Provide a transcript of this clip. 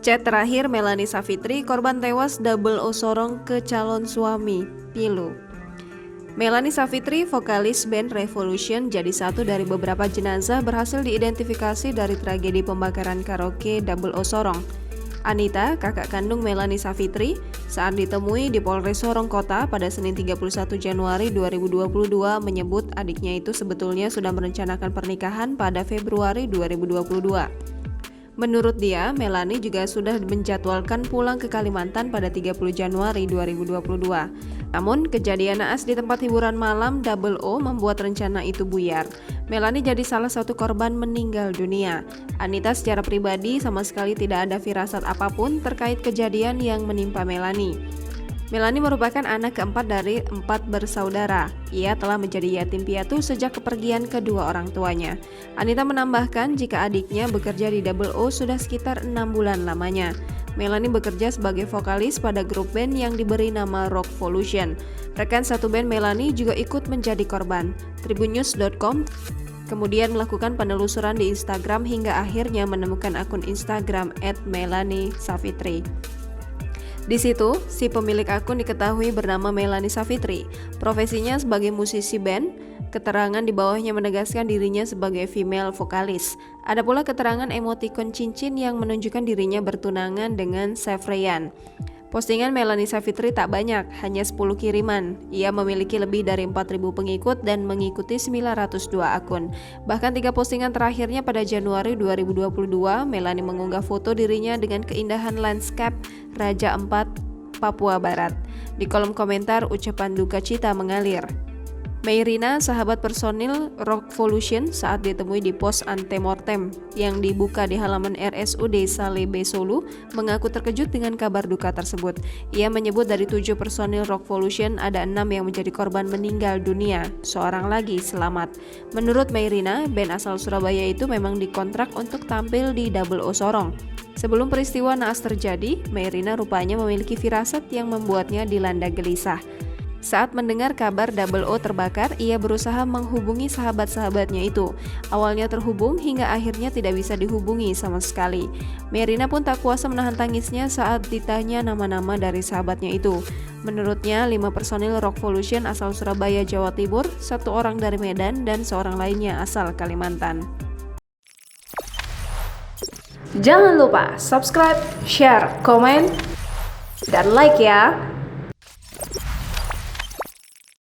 Chat terakhir Melanie Savitri, korban tewas double O sorong ke calon suami, pilu. Melanie Savitri, vokalis band Revolution, jadi satu dari beberapa jenazah berhasil diidentifikasi dari tragedi pembakaran karaoke double O Sorong. Anita, kakak kandung Melanie Savitri, saat ditemui di Polres Sorong Kota pada Senin 31 Januari 2022 menyebut adiknya itu sebetulnya sudah merencanakan pernikahan pada Februari 2022. Menurut dia, Melanie juga sudah menjadwalkan pulang ke Kalimantan pada 30 Januari 2022. Namun, kejadian naas di tempat hiburan malam Double O membuat rencana itu buyar. Melanie jadi salah satu korban meninggal dunia. Anita secara pribadi sama sekali tidak ada firasat apapun terkait kejadian yang menimpa Melanie. Melanie merupakan anak keempat dari 4 bersaudara. Ia telah menjadi yatim piatu sejak kepergian kedua orang tuanya. Anita menambahkan jika adiknya bekerja di Double O sudah sekitar 6 bulan lamanya. Melanie bekerja sebagai vokalis pada grup band yang diberi nama Rockvolution. Rekan satu band Melanie juga ikut menjadi korban. Tribunnews.com kemudian melakukan penelusuran di Instagram hingga akhirnya menemukan akun Instagram @melaniesavitri. Di situ, si pemilik akun diketahui bernama Melanie Savitri. Profesinya sebagai musisi band, keterangan di bawahnya menegaskan dirinya sebagai female vokalis. Ada pula keterangan emotikon cincin yang menunjukkan dirinya bertunangan dengan Sefreyan. Postingan Melanie Savitri tak banyak, hanya 10 kiriman. Ia memiliki lebih dari 4.000 pengikut dan mengikuti 902 akun. Bahkan 3 postingan terakhirnya pada Januari 2022, Melanie mengunggah foto dirinya dengan keindahan landscape Raja Ampat, Papua Barat. Di kolom komentar, ucapan duka cita mengalir. Mayrina, sahabat personil Rockvolution, saat ditemui di pos antemortem yang dibuka di halaman RSUD Saleh Solo, mengaku terkejut dengan kabar duka tersebut. Ia menyebut dari 7 personil Rockvolution ada 6 yang menjadi korban meninggal dunia, seorang lagi selamat. Menurut Mayrina, band asal Surabaya itu memang dikontrak untuk tampil di Double O Sorong. Sebelum peristiwa naas terjadi, Mayrina rupanya memiliki firasat yang membuatnya dilanda gelisah. Saat mendengar kabar Double O terbakar, ia berusaha menghubungi sahabat-sahabatnya itu. Awalnya terhubung hingga akhirnya tidak bisa dihubungi sama sekali. Mayrina pun tak kuasa menahan tangisnya saat ditanya nama-nama dari sahabatnya itu. Menurutnya, 5 personil Rockvolution asal Surabaya, Jawa Timur, 1 orang dari Medan, dan seorang lainnya asal Kalimantan. Jangan lupa subscribe, share, komen, dan like ya!